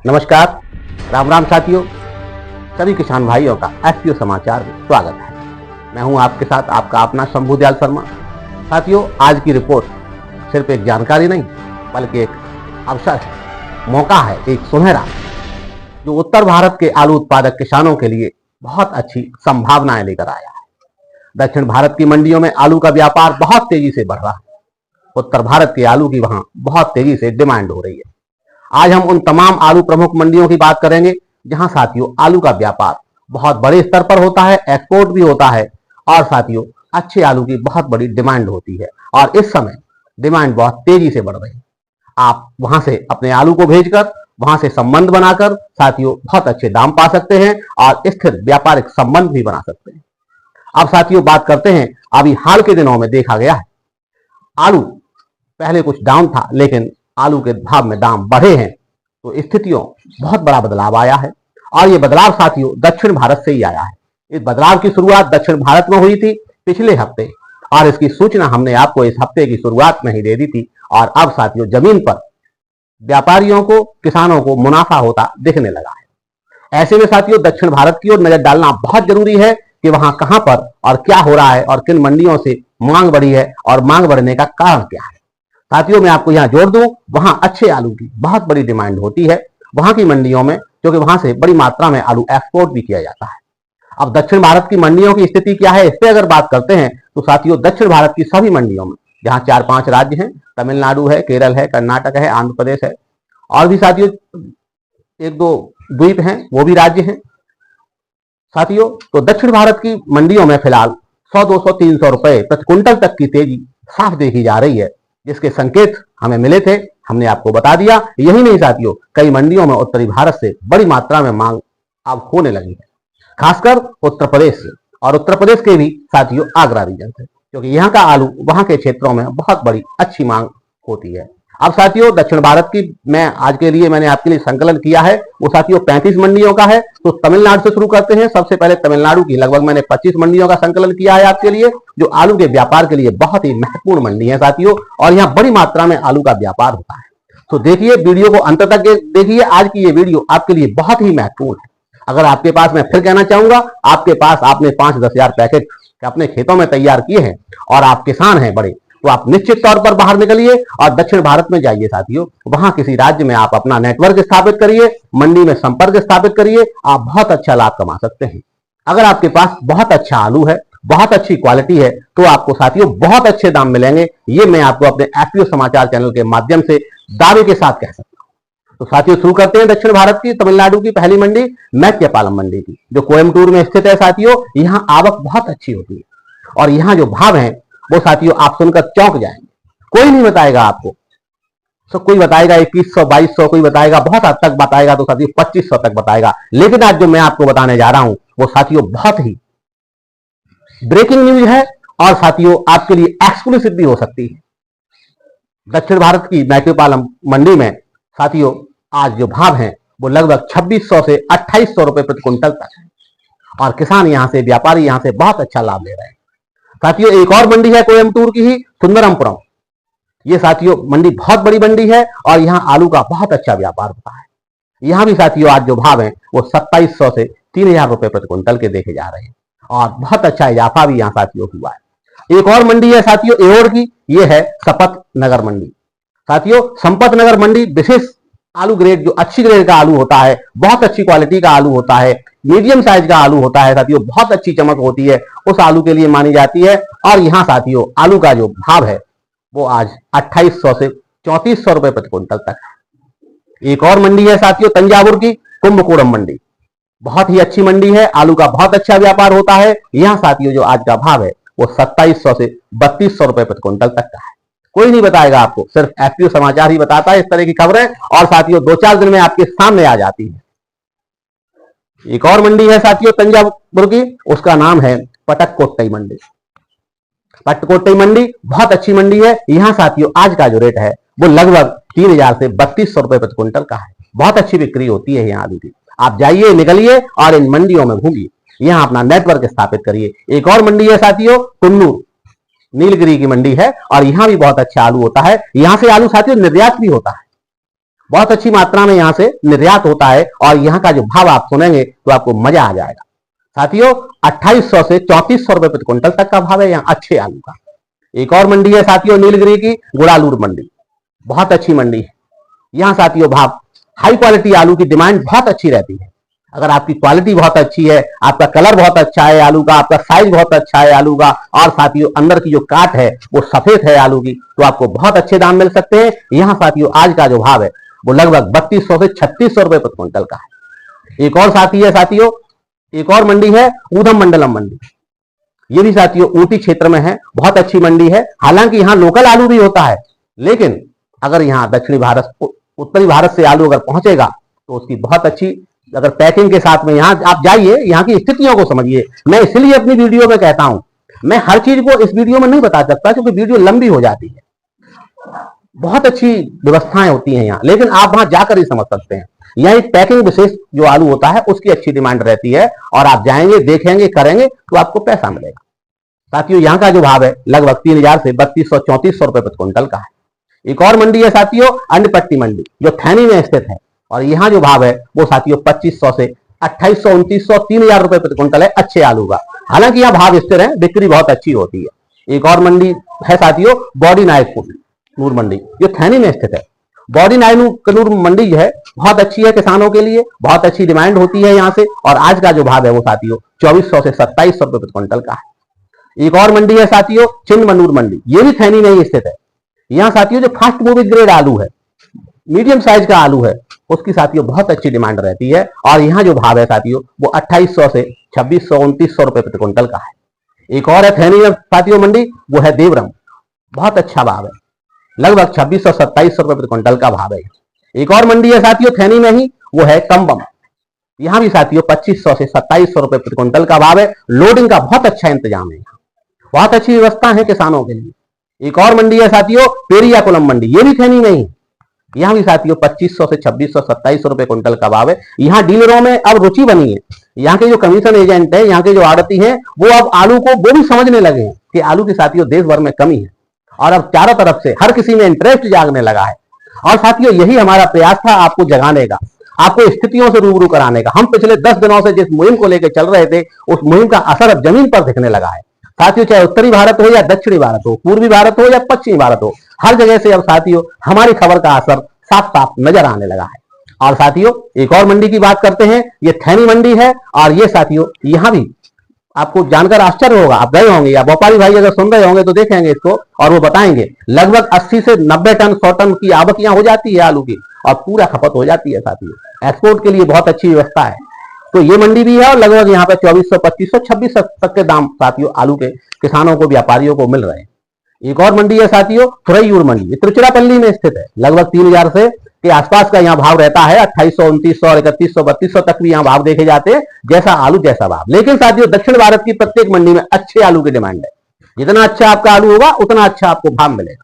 नमस्कार, राम राम साथियों। सभी किसान भाइयों का एफपीओ समाचार में स्वागत है। मैं हूं आपके साथ आपका अपना शंभू दयाल शर्मा। साथियों, आज की रिपोर्ट सिर्फ एक जानकारी नहीं बल्कि एक अवसर है, मौका है, एक सुनहरा, जो उत्तर भारत के आलू उत्पादक किसानों के लिए बहुत अच्छी संभावनाएं लेकर आया है। दक्षिण भारत की मंडियों में आलू का व्यापार बहुत तेजी से बढ़ रहा है। उत्तर भारत के आलू की वहां बहुत तेजी से डिमांड हो रही है। आज हम उन तमाम आलू प्रमुख मंडियों की बात करेंगे जहां साथियों आलू का व्यापार बहुत बड़े स्तर पर होता है, एक्सपोर्ट भी होता है और साथियों अच्छे आलू की बहुत बड़ी डिमांड होती है और इस समय डिमांड बहुत तेजी से बढ़ रही है। आप वहां से अपने आलू को भेजकर वहां से संबंध बनाकर साथियों बहुत अच्छे दाम पा सकते हैं और स्थिर व्यापारिक संबंध भी बना सकते हैं। अब साथियों बात करते हैं, अभी हाल के दिनों में देखा गया है आलू पहले कुछ डाउन था, लेकिन आलू के भाव में दाम बढ़े हैं तो स्थितियों बहुत बड़ा बदलाव आया है और ये बदलाव साथियों दक्षिण भारत से ही आया है। इस बदलाव की शुरुआत दक्षिण भारत में हुई थी पिछले हफ्ते और इसकी सूचना हमने आपको इस हफ्ते की शुरुआत में ही दे दी थी और अब साथियों जमीन पर व्यापारियों को, किसानों को मुनाफा होता दिखने लगा है। ऐसे में साथियों दक्षिण भारत की ओर नजर डालना बहुत जरूरी है कि वहां कहां पर और क्या हो रहा है और किन मंडियों से मांग बढ़ी है और मांग बढ़ने का कारण क्या है। साथियों मैं आपको यहां जोड़ दूं, वहां अच्छे आलू की बहुत बड़ी डिमांड होती है वहां की मंडियों में, क्योंकि वहां से बड़ी मात्रा में आलू एक्सपोर्ट भी किया जाता है। अब दक्षिण भारत की मंडियों की स्थिति क्या है, इस पर अगर बात करते हैं तो साथियों दक्षिण भारत की सभी मंडियों में, जहां 4-5 राज्य हैं, तमिलनाडु है, केरल है, कर्नाटक है, आंध्र प्रदेश है और भी साथियों 1-2 द्वीप हैं, वो भी राज्य हैं साथियों। तो दक्षिण भारत की मंडियों में फिलहाल 100, 200, 300 रुपए प्रति क्विंटल तक की तेजी साफ देखी जा रही है, जिसके संकेत हमें मिले थे, हमने आपको बता दिया। यही नहीं साथियों, कई मंडियों में उत्तरी भारत से बड़ी मात्रा में मांग अब होने लगी है, खासकर उत्तर प्रदेश से और उत्तर प्रदेश के भी साथियों आगरा रीजन से, क्योंकि यहाँ का आलू वहां के क्षेत्रों में बहुत बड़ी अच्छी मांग होती है। अब साथियों दक्षिण भारत की मैं आज के लिए मैंने आपके लिए संकलन किया है, वो साथियों 35 मंडियों का है। तो तमिलनाडु से शुरू करते हैं। सबसे पहले तमिलनाडु की लगभग मैंने 25 मंडियों का संकलन किया है आपके लिए, जो आलू के व्यापार के लिए बहुत ही महत्वपूर्ण मंडी है साथियों और यहाँ बड़ी मात्रा में आलू का व्यापार होता है। तो देखिए वीडियो को अंत तक देखिए, आज की ये वीडियो आपके लिए बहुत ही महत्वपूर्ण है। अगर आपके पास, मैं फिर कहना चाहूंगा, आपके पास आपने 5-10 हजार पैकेट अपने खेतों में तैयार किए हैं और आप किसान हैं बड़े, तो आप निश्चित तौर पर बाहर निकलिए और दक्षिण भारत में जाइए साथियों। वहां किसी राज्य में आप अपना नेटवर्क स्थापित करिए, मंडी में संपर्क स्थापित करिए, आप बहुत अच्छा लाभ कमा सकते हैं। अगर आपके पास बहुत अच्छा आलू है, बहुत अच्छी क्वालिटी है, तो आपको साथियों बहुत अच्छे दाम मिलेंगे। ये मैं आपको अपने एफपीओ समाचार चैनल के माध्यम से दावे के साथ कह सकता हूं। तो साथियों शुरू करते हैं दक्षिण भारत की तमिलनाडु की पहली मंडी मैक्यपालम मंडी की, जो कोयम्बटूर में स्थित है साथियों। यहाँ आवक बहुत अच्छी होती है और यहाँ जो भाव है वो साथियों आप सुनकर चौंक जाएंगे। कोई नहीं बताएगा आपको, तो कोई बताएगा 2100, 2200, कोई बताएगा बहुत हद तक बताएगा तो साथियों 2500 तक बताएगा। लेकिन आज जो मैं आपको बताने जा रहा हूं वो साथियों बहुत ही ब्रेकिंग न्यूज है और साथियों आपके लिए एक्सक्लूसिव भी हो सकती है। दक्षिण भारत की मैक्यपालम मंडी में साथियों आज जो भाव है वो लगभग 2600 से 2800 रुपए प्रति क्विंटल तक है और किसान यहां से, व्यापारी यहां से बहुत अच्छा लाभ ले रहे हैं साथियों। एक और मंडी है कोयम्बटूर की ही सुंदरमपुरम। ये साथियों मंडी बहुत बड़ी मंडी है और यहाँ आलू का बहुत अच्छा व्यापार होता है। यहाँ भी साथियों आज जो भाव है वो 2700 से 3000 रुपए प्रति क्विंटल के देखे जा रहे हैं और बहुत अच्छा इजाफा भी यहाँ साथियों हुआ है। एक और मंडी है साथियों एओड की, ये है संपत नगर मंडी साथियों। संपत नगर मंडी विशेष आलू ग्रेड, जो अच्छी ग्रेड का आलू होता है, बहुत अच्छी क्वालिटी का आलू होता है, मीडियम साइज का आलू होता है साथियों, बहुत अच्छी चमक होती है, उस आलू के लिए मानी जाती है। और यहाँ साथियों आलू का जो भाव है वो आज 2800 से 3400 रुपए प्रति क्विंटल तक है। एक और मंडी है साथियों तंजावुर की कुंभकोणम मंडी, बहुत ही अच्छी मंडी है, आलू का बहुत अच्छा व्यापार होता है। यहाँ साथियों जो आज का भाव है वो 2700 से 3200 रुपए प्रति क्विंटल तक का है। कोई नहीं बताएगा आपको, सिर्फ एफपीओ समाचार ही बताता है इस तरह की खबरें और साथियों 2-4 दिन में आपके सामने आ जाती है। एक और मंडी है साथियों तंजावुर की, उसका नाम है पटक्कोट्टई मंडी। पटकोट्टई मंडी बहुत अच्छी मंडी है। यहाँ साथियों आज का जो रेट है वो लगभग 3000 से 3200 रुपए प्रति क्विंटल का है। बहुत अच्छी बिक्री होती है यहाँ आलू की। आप जाइए, निकलिए और इन मंडियों में घूमिए, यहाँ अपना नेटवर्क स्थापित करिए। एक और मंडी है साथियों कुन्नूर, नीलगिरी की मंडी है और यहाँ भी बहुत अच्छा आलू होता है। यहाँ से आलू साथियों निर्यात भी होता है बहुत अच्छी मात्रा में यहाँ से निर्यात होता है और यहाँ का जो भाव आप सुनेंगे तो आपको मजा आ जाएगा। साथियों 2800 से 3400 रुपए प्रति क्विंटल तक का भाव है यहाँ अच्छे आलू का। एक और मंडी है साथियों नीलगिरी की गुड़ालूर मंडी, बहुत अच्छी मंडी है। यहाँ साथियों भाव हाई क्वालिटी आलू की डिमांड बहुत अच्छी रहती है। अगर आपकी क्वालिटी बहुत अच्छी है, आपका कलर बहुत अच्छा है आलू का, आपका साइज बहुत अच्छा है आलू का, और साथियों अंदर की जो काट है वो सफेद है आलू की, तो आपको बहुत अच्छे दाम मिल सकते हैं। यहाँ साथियों आज का जो भाव है वो लगभग 3200 से 3600 रुपए प्रति क्विंटल का है। एक और साथी है साथियों, एक और मंडी है ऊधम मंडलम मंडी, ये भी साथियों ऊटी क्षेत्र में है, बहुत अच्छी मंडी है। हालांकि यहाँ लोकल आलू भी होता है, लेकिन अगर यहाँ दक्षिणी भारत उत्तरी भारत से आलू अगर पहुंचेगा तो उसकी बहुत अच्छी अगर पैकिंग के साथ में यहाँ आप जाइए, यहाँ की स्थितियों को समझिए। मैं इसलिए अपनी वीडियो में कहता हूं, मैं हर चीज को इस वीडियो में नहीं बता सकता क्योंकि वीडियो लंबी हो जाती है। बहुत अच्छी व्यवस्थाएं होती हैं यहाँ, लेकिन आप वहां जाकर ही समझ सकते हैं। यहाँ एक पैकिंग विशेष जो आलू होता है उसकी अच्छी डिमांड रहती है, और आप जाएंगे देखेंगे करेंगे तो आपको पैसा मिलेगा। साथियों यहाँ का जो भाव है लगभग 3000 से 3200-3400 रुपए प्रति क्विंटल का है। एक और मंडी है साथियों अंडपट्टी मंडी, जो थैनी में स्थित है, और यहाँ जो भाव है वो साथियों 2500 से 2800, 2900, 3000 रुपए प्रति क्विंटल है अच्छे आलू का। हालांकि यहाँ भाव स्थिर है, बिक्री बहुत अच्छी होती है। एक और मंडी है साथियों बॉडी नायकनूर मंडी, जो थैनी में स्थित है। बॉडी नायकनूर मंडी जो है बहुत अच्छी है, किसानों के लिए बहुत अच्छी डिमांड होती है यहाँ से, और आज का जो भाव है वो साथियों 2400 से 2700 रुपए प्रति क्विंटल का है। एक और मंडी है साथियों चिंदमनूर मंडी, ये भी थैनी में ही स्थित है। यहाँ साथियों जो फास्ट मूविंग ग्रेड आलू है, मीडियम साइज का आलू है, उसकी साथियों बहुत अच्छी डिमांड रहती है, और यहाँ जो भाव है साथियों वो 2800 से 2600, 2900 रुपए प्रति क्विंटल का है। एक और है थैनी में साथियों मंडी, वो है देवरम, बहुत अच्छा भाव है, लगभग 2600, 2700 रुपए प्रति क्विंटल का भाव है। एक और मंडी है साथियों थैनी में ही, वो है कंबम, यहाँ भी साथियों 2500 से 2700 रुपए प्रति क्विंटल का भाव है। लोडिंग का बहुत अच्छा इंतजाम है, बहुत अच्छी व्यवस्था है किसानों के लिए। एक और मंडी है साथियों पेरियाकुलम मंडी, ये भी थैनी में ही, यहाँ भी साथियों 2500 से 2600, 2700 रुपए क्विंटल का भाव है। यहाँ डीलरों में अब रुचि बनी है, यहाँ के जो कमीशन एजेंट है, यहाँ के जो आड़ती हैं, वो अब आलू को वो भी समझने लगे हैं कि आलू की साथियों देश भर में कमी है, और अब चारों तरफ से हर किसी में इंटरेस्ट जागने लगा है। और साथियों यही हमारा प्रयास था, आपको जगाने का, आपको स्थितियों से रूबरू कराने का। हम पिछले 10 दिनों से जिस मुहिम को लेकर चल रहे थे, उस मुहिम का असर अब जमीन पर दिखने लगा है साथियों। चाहे उत्तरी भारत हो या दक्षिणी भारत हो, पूर्वी भारत हो या पश्चिमी भारत हो, हर जगह से अब साथियों हमारी खबर का असर साफ साफ नजर आने लगा है। और साथियों एक और मंडी की बात करते हैं, ये थैनी मंडी है, और ये साथियों यहाँ भी आपको जानकर आश्चर्य होगा, आप गए होंगे या व्यापारी भाई अगर सुन रहे होंगे तो देखेंगे इसको, और वो बताएंगे लगभग 80 से 90 टन 100 टन की आवक यहाँ हो जाती है आलू की, और पूरा खपत हो जाती है साथियों। एक्सपोर्ट के लिए बहुत अच्छी व्यवस्था है। तो ये मंडी भी है, और लगभग यहाँ पे 2400, 2500, 2600 तक के दाम साथियों आलू के किसानों को, व्यापारियों को मिल रहे हैं। एक और मंडी है साथियों थुरैयूर मंडी, तिरुचिरापल्ली में स्थित है, लगभग 3000 से के आसपास का यहाँ भाव रहता है। 2800, 2900, 3100, 3200 तक भी यहाँ भाव देखे जाते हैं, जैसा आलू जैसा भाव। लेकिन साथियों दक्षिण भारत की प्रत्येक मंडी में अच्छे आलू की डिमांड है, जितना अच्छा आपका आलू होगा उतना अच्छा आपको भाव मिलेगा।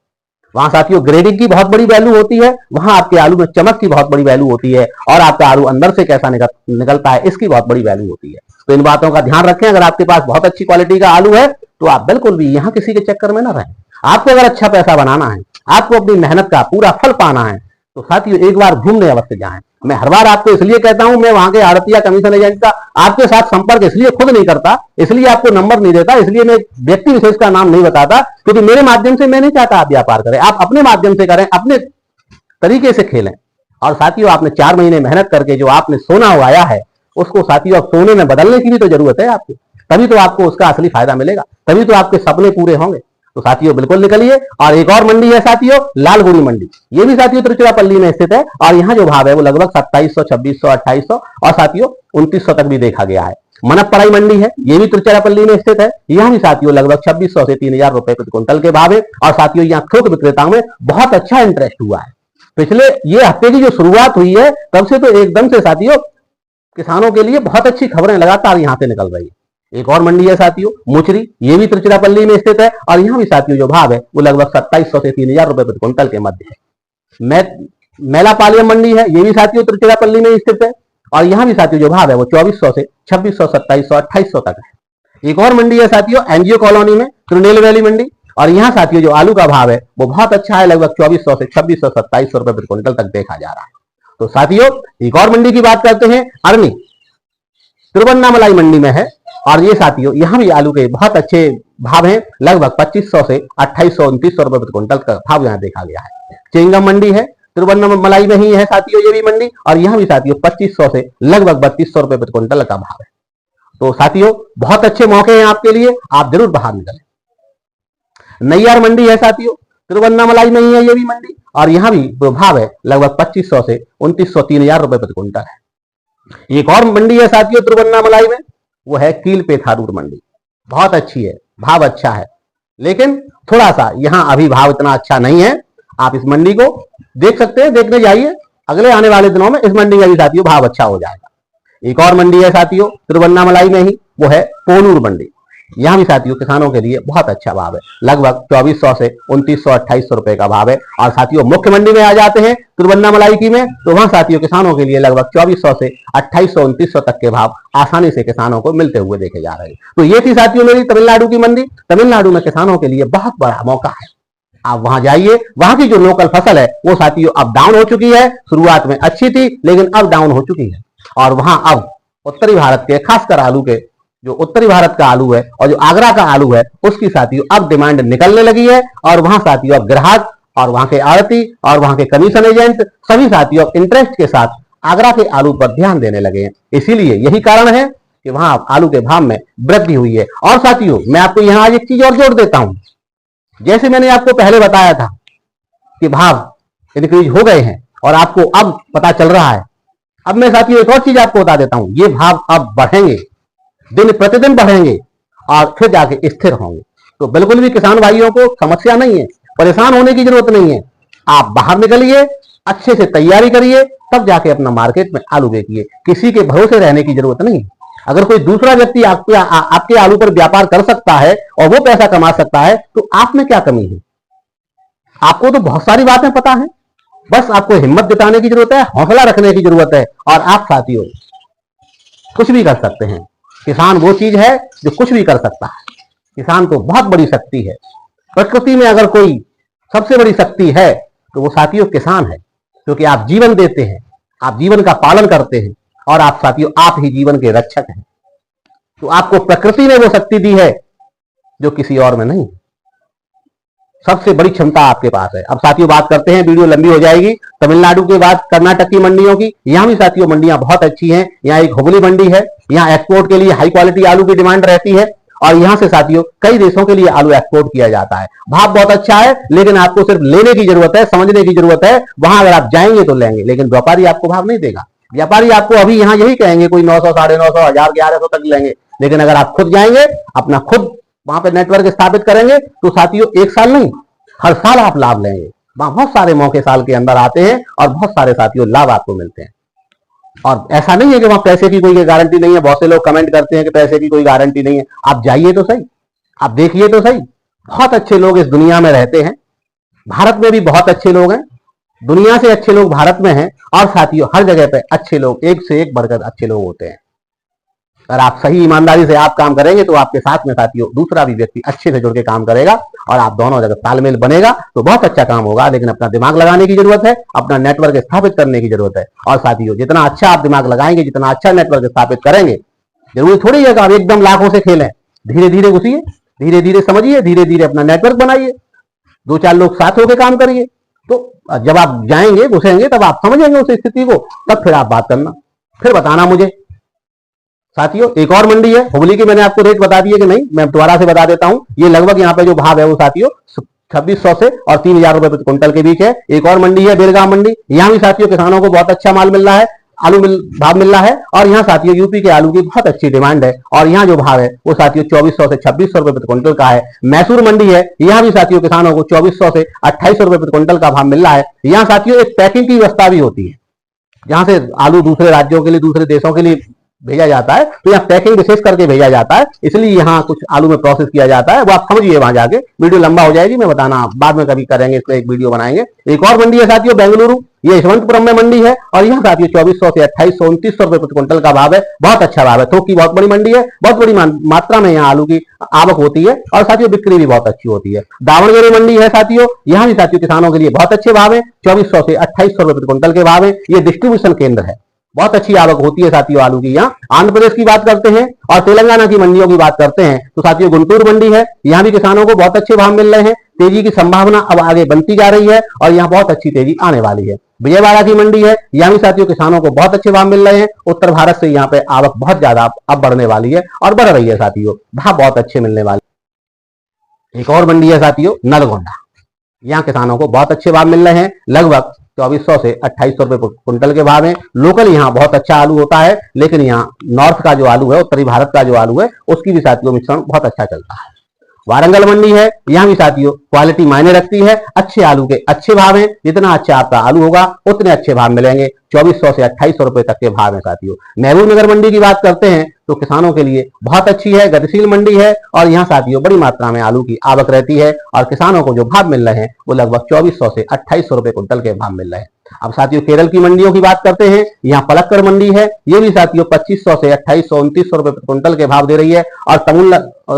वहां साथियों ग्रेडिंग की बहुत बड़ी वैल्यू होती है, वहां आपके आलू में चमक की बहुत बड़ी वैल्यू होती है, और आपका आलू अंदर से कैसा निकलता है इसकी बहुत बड़ी वैल्यू होती है। तो इन बातों का ध्यान रखें। अगर आपके पास बहुत अच्छी क्वालिटी का आलू है तो आप बिल्कुल भी यहाँ किसी के चक्कर में ना रहें। आपको अगर अच्छा पैसा बनाना है, आपको अपनी मेहनत का पूरा फल पाना है, तो साथियों एक बार घूमने अवश्य जाएं। मैं हर बार आपको इसलिए कहता हूं, मैं वहां के आड़तिया कमीशन एजेंट का आपके साथ संपर्क इसलिए खुद नहीं करता, इसलिए आपको नंबर नहीं देता, इसलिए मैं व्यक्ति विशेष का नाम नहीं बताता, क्योंकि मेरे माध्यम से मैं नहीं चाहता आप व्यापार करें। आप अपने माध्यम से करें, अपने तरीके से खेलें। और साथियों आपने 4 महीने मेहनत करके जो आपने सोना उगाया है, उसको साथियों अब सोने में बदलने की भी तो जरूरत है आपको, तभी तो आपको उसका असली फायदा मिलेगा, तभी तो आपके सपने पूरे होंगे। तो साथियों बिल्कुल निकलिए। और एक और मंडी है साथियों लालगुड़ी मंडी, ये भी साथियों तिरुचिरापल्ली में स्थित है, और यहाँ जो भाव है वो लगभग 2700, 2600, 2800 और साथियों 2900 तक भी देखा गया है। मनपपराई मंडी है, ये भी तिरुचिरापल्ली में स्थित है, यहाँ भी साथियों लगभग 2600 से 3000 रुपए प्रति क्विंटल के भाव है। और साथियों यहाँ थोक विक्रेताओं में बहुत अच्छा इंटरेस्ट हुआ है। पिछले ये हफ्ते की जो शुरुआत हुई है तब से तो एकदम से साथियों किसानों के लिए बहुत अच्छी खबरें लगातार यहाँ से निकल रही है। एक और मंडी है साथियों मुचरी, ये भी तिरुचिरापल्ली में स्थित है, और यहाँ भी साथियों जो भाव है वो लगभग 2700 से 3000 रुपए प्रति क्विंटल के मध्य है। मेलापालियम मंडी है, ये भी साथियों तिरुचिरापल्ली में स्थित है, और यहाँ भी साथियों जो भाव है वो 2400 से 2600, 2700, 2800 तक है। एक और मंडी है साथियों एनजीओ कॉलोनी में तिरुनेलवेली मंडी, और यहाँ साथियों जो आलू का भाव है वो बहुत अच्छा है, लगभग 2400 से 2600, 2700 रुपए प्रति क्विंटल तक देखा जा रहा है। तो साथियों एक और मंडी की बात करते हैं, अरनी तिरुवन्नामलाई मंडी में है। और ये साथियों यहाँ भी आलू के बहुत अच्छे भाव हैं, लगभग 2500 से 2800 2900 रुपए प्रति क्विंटल का भाव यहाँ देखा गया है। चिंगम मंडी है, तिरुवन्नामलाई में ही है साथियों ये भी मंडी, और यहाँ भी साथियों 2500 से लगभग 3200 रुपए प्रति क्विंटल का भाव है। तो साथियों बहुत अच्छे मौके हैं आपके लिए, आप जरूर बाहर निकलें। नैयार मंडी है साथियों, तिरुवन्नामलाई में ही है ये भी मंडी, और यहाँ भी भाव है लगभग 2500 से 2900 3000 रुपए प्रति क्विंटल है। एक और मंडी है साथियों तिरुवन्नामलाई में, वो है कील पेथारूर मंडी, बहुत अच्छी है, भाव अच्छा है, लेकिन थोड़ा सा यहाँ अभी भाव इतना अच्छा नहीं है। आप इस मंडी को देख सकते हैं, देखने जाइए, अगले आने वाले दिनों में इस मंडी का भी साथियों भाव अच्छा हो जाएगा। एक और मंडी है साथियों तिरुवन्नामलाई में ही, वो है कोनूर मंडी। यहाँ भी साथियों किसानों के लिए बहुत अच्छा भाव है, लगभग 2400 से 2900 2800 रुपए का भाव है। और साथियों मुख्य मंडी में आ जाते हैं तिरुवन्नामलाई की में, तो वहां साथियों किसानों के लिए लगभग 2400 से 2800 2900 तक के भाव आसानी से किसानों को मिलते हुए देखे जा रहे हैं। तो ये थी साथियों मेरी तमिलनाडु की मंडी। तमिलनाडु में किसानों के लिए बहुत बड़ा मौका है, आप वहां जाइए, वहां की जो लोकल फसल है वो साथियों अब डाउन हो चुकी है, शुरुआत में अच्छी थी लेकिन अब डाउन हो चुकी है। और वहां अब उत्तरी भारत के खासकर आलू के, जो उत्तरी भारत का आलू है और जो आगरा का आलू है, उसकी साथियों अब डिमांड निकलने लगी है। और वहां साथियों अब ग्राहक और वहां के आड़ती और वहां के कमीशन एजेंट सभी साथियों अब इंटरेस्ट के साथ आगरा के आलू पर ध्यान देने लगे हैं। इसीलिए यही कारण है कि वहां आलू के भाव में वृद्धि हुई है। और साथियों मैं आपको यहां आज एक चीज और जोड़ देता हूं, जैसे मैंने आपको पहले बताया था कि भाव इंक्रीज हो गए हैं और आपको अब पता चल रहा है, अब मैं साथियों एक और चीज आपको बता देता हूं, ये भाव अब बढ़ेंगे, दिन प्रतिदिन बढ़ेंगे और फिर जाके स्थिर होंगे। तो बिल्कुल भी किसान भाइयों को समस्या नहीं है, परेशान होने की जरूरत नहीं है। आप बाहर निकलिए, अच्छे से तैयारी करिए, तब जाके अपना मार्केट में आलू बेचिए। किसी के भरोसे रहने की जरूरत नहीं। अगर कोई दूसरा व्यक्ति आपके आलू पर व्यापार कर सकता है और वो पैसा कमा सकता है, तो आप में क्या कमी है? आपको तो बहुत सारी बातें पता है, बस आपको हिम्मत जुटाने की जरूरत है, हौसला रखने की जरूरत है, और आप साथियों कुछ भी कर सकते हैं। किसान वो चीज है जो कुछ भी कर सकता है। किसान तो बहुत बड़ी शक्ति है। प्रकृति में अगर कोई सबसे बड़ी शक्ति है तो वो साथियों किसान है, क्योंकि आप जीवन देते हैं, आप जीवन का पालन करते हैं, और आप साथियों आप ही जीवन के रक्षक हैं। तो आपको प्रकृति ने वो शक्ति दी है जो किसी और में नहीं। सबसे बड़ी क्षमता आपके पास है। अब साथियों बात करते हैं, वीडियो लंबी हो जाएगी, तमिलनाडु के बाद कर्नाटक की मंडियों की। यहाँ भी साथियों मंडियां बहुत अच्छी हैं। यहाँ एक हुबली मंडी है, यहाँ एक्सपोर्ट के लिए हाई क्वालिटी आलू की डिमांड रहती है, और यहाँ से साथियों कई देशों के लिए आलू एक्सपोर्ट किया जाता है। भाव बहुत अच्छा है, लेकिन आपको सिर्फ लेने की जरूरत है, समझने की जरूरत है। वहां अगर आप जाएंगे तो लेंगे, लेकिन व्यापारी आपको भाव नहीं देगा। व्यापारी आपको अभी यहाँ यही कहेंगे कोई 900 950 1000 1100 तक लेंगे, लेकिन अगर आप खुद जाएंगे, अपना खुद वहां पर नेटवर्क स्थापित करेंगे, तो साथियों एक साल नहीं, हर साल आप लाभ लेंगे। वहां बहुत सारे मौके साल के अंदर आते हैं और बहुत सारे साथियों लाभ आपको मिलते हैं। और ऐसा नहीं है कि वहां पैसे की कोई गारंटी नहीं है। बहुत से लोग कमेंट करते हैं कि पैसे की कोई गारंटी नहीं है। आप जाइए तो सही, आप देखिए तो सही। बहुत अच्छे लोग इस दुनिया में रहते हैं, भारत में भी बहुत अच्छे लोग हैं, दुनिया से अच्छे लोग भारत में हैं, और साथियों हर जगह पे अच्छे लोग, एक से एक बढ़कर अच्छे लोग होते हैं। अगर आप सही ईमानदारी से आप काम करेंगे तो आपके साथ में साथियों दूसरा भी व्यक्ति अच्छे से जुड़ के काम करेगा, और आप दोनों जगह तालमेल बनेगा तो बहुत अच्छा काम होगा। लेकिन अपना दिमाग लगाने की जरूरत है, अपना नेटवर्क स्थापित करने की जरूरत है। और साथियों जितना अच्छा आप दिमाग लगाएंगे, जितना अच्छा नेटवर्क स्थापित करेंगे, जरूरी थोड़ी है कि आप एकदम लाखों से खेलें। धीरे धीरे घुसिए, धीरे धीरे समझिए, धीरे धीरे अपना नेटवर्क बनाइए, 2-4 लोग साथ होकर काम करिए। तो जब आप जाएंगे, घुसेंगे, तब आप समझेंगे उस स्थिति को, तब फिर आप बात करना, फिर बताना मुझे। साथियों एक और मंडी है हुबली की, मैंने आपको रेट बता दिए कि नहीं, मैं दोबारा से बता देता हूं। ये लगभग यहाँ पे जो भाव है वो साथियों 2600 से और 3000 रुपए प्रति क्विंटल के बीच है। एक और मंडी है बेलगाम मंडी, यहाँ भी साथियों किसानों को बहुत अच्छा माल मिल रहा है, भाव मिल रहा है। और यहाँ साथियों यूपी के आलू की बहुत अच्छी डिमांड है, और यहाँ जो भाव है वो साथियों 2400 से 2600 रुपए प्रति क्विंटल का है। मैसूर मंडी है, यहाँ भी साथियों किसानों को 2400 से 2800 रुपए प्रति क्विंटल का भाव मिल रहा है। यहाँ साथियों एक पैकिंग की व्यवस्था भी होती है, जहां से आलू दूसरे राज्यों के लिए, दूसरे देशों के लिए भेजा जाता है, तो यहाँ पैकिंग विशेष करके भेजा जाता है, इसलिए यहाँ कुछ आलू में प्रोसेस किया जाता है, वो आप समझिए वहां जाके। वीडियो लंबा हो जाएगी, मैं बताना बाद में कभी करेंगे, इसको एक वीडियो बनाएंगे। एक और मंडी है साथियों बेंगलुरु, ये यशवंतपुरम में मंडी है, और यहाँ साथियों 2400 से 2800 2900 रुपए प्रति क्विंटल का भाव है। बहुत अच्छा भाव है, थोक की बहुत बड़ी मंडी है, बहुत बड़ी मात्रा में यहाँ आलू की आवक होती है, और साथियों बिक्री भी बहुत अच्छी होती है। दावणगेरे मंडी है साथियों, यहाँ भी साथियों किसानों के लिए बहुत अच्छे भाव है, 2400 से 2800 रुपए प्रति क्विंटल के भाव है। ये डिस्ट्रीब्यूशन केंद्र है, बहुत अच्छी आवक होती है साथियों आलू की। यहाँ आंध्र प्रदेश की बात करते हैं और तेलंगाना की मंडियों की बात करते हैं, तो साथियों गुंटूर मंडी है, यहाँ भी किसानों को बहुत अच्छे भाव मिल रहे हैं। तेजी की संभावना अब आगे बनती जा रही है, और यहाँ बहुत अच्छी तेजी आने वाली है। विजयवाड़ा की मंडी है, यहाँ भी साथियों किसानों को बहुत अच्छे भाव मिल रहे हैं। उत्तर भारत से यहाँ पे आवक बहुत ज्यादा अब बढ़ने वाली है, और बढ़ रही है साथियों, भाव बहुत अच्छे मिलने वाले। एक और मंडी है साथियों नलगोंडा, यहाँ किसानों को बहुत अच्छे भाव मिल रहे हैं, लगभग 2400 से 2800 रुपए क्विंटल के भाव में। लोकल यहाँ बहुत अच्छा आलू होता है, लेकिन यहाँ नॉर्थ का जो आलू है, उत्तरी भारत का जो आलू है, उसकी भी साथियों मिश्रण बहुत अच्छा चलता है। वारंगल मंडी है, यहाँ भी साथियों क्वालिटी मायने रखती है, अच्छे आलू के अच्छे भाव हैं, जितना अच्छा आपका आलू होगा उतने अच्छे भाव मिलेंगे। 2400 से 2800 रुपए तक के भाव है साथियों। महबूब नगर मंडी की बात करते हैं तो किसानों के लिए बहुत अच्छी है, गतिशील मंडी है, और यहाँ साथियों बड़ी मात्रा में आलू की आवक रहती है, और किसानों को जो भाव मिल रहे हैं वो लगभग 2400 से 2800 रुपए क्विंटल के भाव मिल रहे हैं। अब साथियों केरल की मंडियों की बात करते हैं, यहाँ पलक्कड़ मंडी है, ये भी साथियों 2500 से 2800 2900 रुपए क्विंटल के भाव दे रही है। और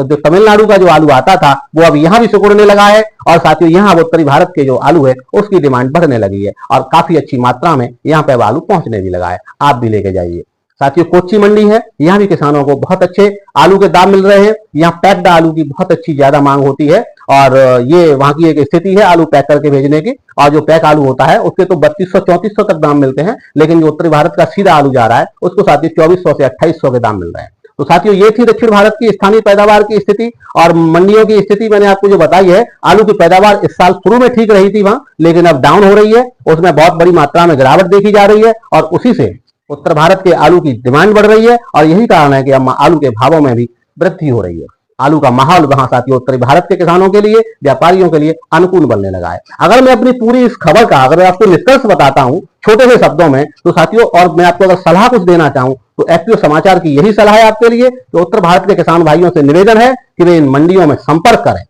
जो तमिलनाडु का जो आलू आता था वो अब यहाँ भी सिकुड़ने लगा है, और साथियों यहाँ अब उत्तरी भारत के जो आलू है उसकी डिमांड बढ़ने लगी है, और काफी अच्छी मात्रा में यहाँ पे आलू पहुंचने भी लगा है, आप भी लेके जाइए। साथियों कोच्चि मंडी है, यहाँ भी किसानों को बहुत अच्छे आलू के दाम मिल रहे हैं। यहाँ पैक्ड आलू की बहुत अच्छी ज्यादा मांग होती है, और ये वहां की एक स्थिति है आलू पैक करके भेजने की। और जो पैक आलू होता है उसके तो 3200 3400 तक दाम मिलते हैं, लेकिन जो उत्तरी भारत का सीधा आलू जा रहा है उसको साथियों 2400 से 2800 के दाम मिल रहे हैं। तो साथियों ये थी दक्षिण भारत की स्थानीय पैदावार की स्थिति और मंडियों की स्थिति मैंने आपको जो बताई है। आलू की पैदावार इस साल शुरू में ठीक रही थी वहां, लेकिन अब डाउन हो रही है, उसमें बहुत बड़ी मात्रा में गिरावट देखी जा रही है, और उसी से उत्तर भारत के आलू की डिमांड बढ़ रही है, और यही कारण है कि अब आलू के भावों में भी वृद्धि हो रही है। आलू का माहौल वहां साथियों उत्तरी भारत के किसानों के लिए, व्यापारियों के लिए अनुकूल बनने लगा है। अगर मैं अपनी पूरी इस खबर का अगर आपको निष्कर्ष बताता हूं छोटे से शब्दों में तो साथियों, और मैं आपको अगर सलाह कुछ देना चाहूं तो एफपीओ समाचार की यही सलाह है आपके लिए कि उत्तर भारत के किसान भाइयों से निवेदन है कि वे इन मंडियों में संपर्क करें,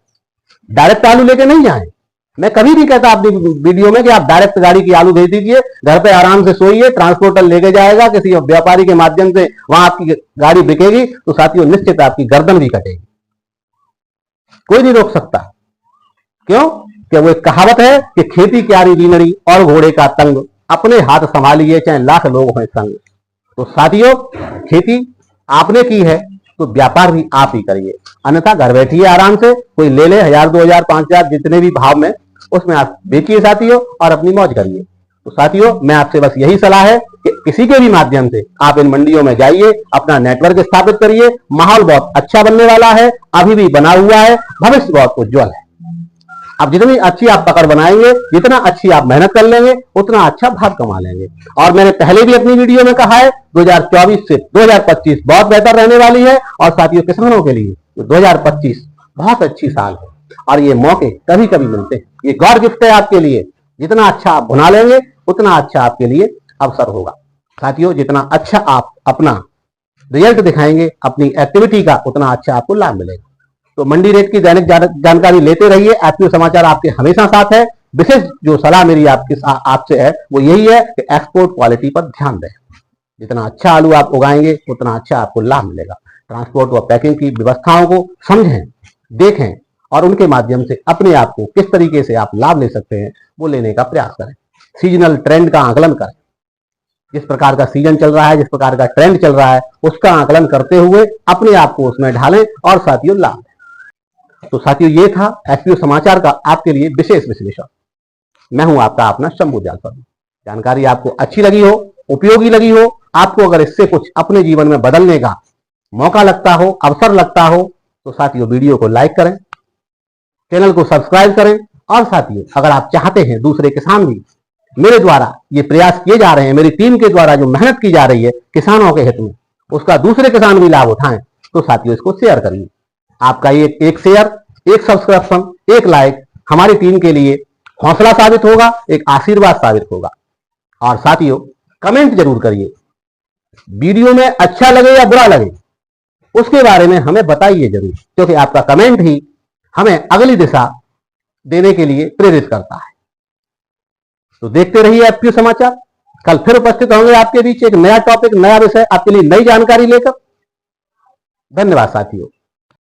डायरेक्ट आलू लेके नहीं जाएं। मैं कभी भी कहता अपनी वीडियो में कि आप डायरेक्ट गाड़ी की आलू भेज दीजिए, घर पे आराम से सोइए, ट्रांसपोर्टर लेके जाएगा, किसी व्यापारी के माध्यम से वहां आपकी गाड़ी बिकेगी तो साथियों निश्चित आपकी गर्दन भी कटेगी, कोई नहीं रोक सकता। क्यों? कि वो एक कहावत है कि खेती क्यारी बीनड़ी और घोड़े का तंग, अपने हाथ संभालिए चाहे लाख लोग हों संग। तो साथियों खेती आपने की है तो व्यापार भी आप ही करिए, अन्यथा घर बैठिए आराम से, कोई ले ले 1000 2000 5000 जितने भी भाव में, उसमें आप बेचिए साथियों और अपनी मौज करिए। तो साथियों मैं आपसे बस यही सलाह है कि किसी के भी माध्यम से आप इन मंडियों में जाइए, अपना नेटवर्क स्थापित करिए। माहौल बहुत अच्छा बनने वाला है, अभी भी बना हुआ है, भविष्य बहुत उज्जवल है। अब जितनी अच्छी आप पकड़ बनाएंगे, जितना अच्छी आप मेहनत कर लेंगे, उतना अच्छा भाव कमा लेंगे। और मैंने पहले भी अपनी वीडियो में कहा है 2024 से 2025 बहुत बेहतर रहने वाली है, और साथियों किसानों के लिए 2025 बहुत अच्छी साल है, और ये मौके कभी कभी मिलते हैं, ये गॉड गिफ्ट है आपके लिए। जितना अच्छा आप बना लेंगे उतना अच्छा आपके लिए अवसर होगा। साथियों जितना अच्छा आप अपना रिजल्ट दिखाएंगे अपनी एक्टिविटी का, उतना अच्छा आपको लाभ मिलेगा। तो मंडी रेट की दैनिक जानकारी लेते रहिए, एफपीओ समाचार आपके हमेशा साथ है। विशेष जो सलाह मेरी आपसे है वो यही है कि एक्सपोर्ट क्वालिटी पर ध्यान दें। जितना अच्छा आलू आप उगाएंगे उतना अच्छा आपको लाभ मिलेगा। ट्रांसपोर्ट व पैकिंग की व्यवस्थाओं को समझें, देखें, और उनके माध्यम से अपने आप को किस तरीके से आप लाभ ले सकते हैं वो लेने का प्रयास करें। सीजनल ट्रेंड का आकलन करें, जिस प्रकार का सीजन चल रहा है, जिस प्रकार का ट्रेंड चल रहा है, उसका आकलन करते हुए अपने आप को उसमें ढालें और साथियों लाभ। तो साथियों ये था एफपीओ समाचार का आपके लिए विशेष विश्लेषण। मैं हूं आपका अपना शंभू दयाल शर्मा। जानकारी आपको अच्छी लगी हो, उपयोगी लगी हो, आपको अगर इससे कुछ अपने जीवन में बदलने का मौका लगता हो, अवसर लगता हो, तो साथियों वीडियो को लाइक करें, चैनल को सब्सक्राइब करें। और साथियों अगर आप चाहते हैं दूसरे किसान भी मेरे द्वारा ये प्रयास किए जा रहे हैं, मेरी टीम के द्वारा जो मेहनत की जा रही है किसानों के हित में, उसका दूसरे किसान भी लाभ उठाएं, तो साथियों इसको शेयर करिए। आपका एक शेयर, एक सब्सक्रिप्शन, एक लाइक हमारी टीम के लिए हौसला साबित होगा, एक आशीर्वाद साबित होगा। और साथियों कमेंट जरूर करिए, वीडियो में अच्छा लगे या बुरा लगे उसके बारे में हमें बताइए जरूर, क्योंकि आपका कमेंट ही हमें अगली दिशा देने के लिए प्रेरित करता है। तो देखते रहिए एफपीओ समाचार। कल फिर उपस्थित होंगे आपके बीच एक नया टॉपिक, नया विषय, आपके लिए नई जानकारी लेकर। धन्यवाद साथियों।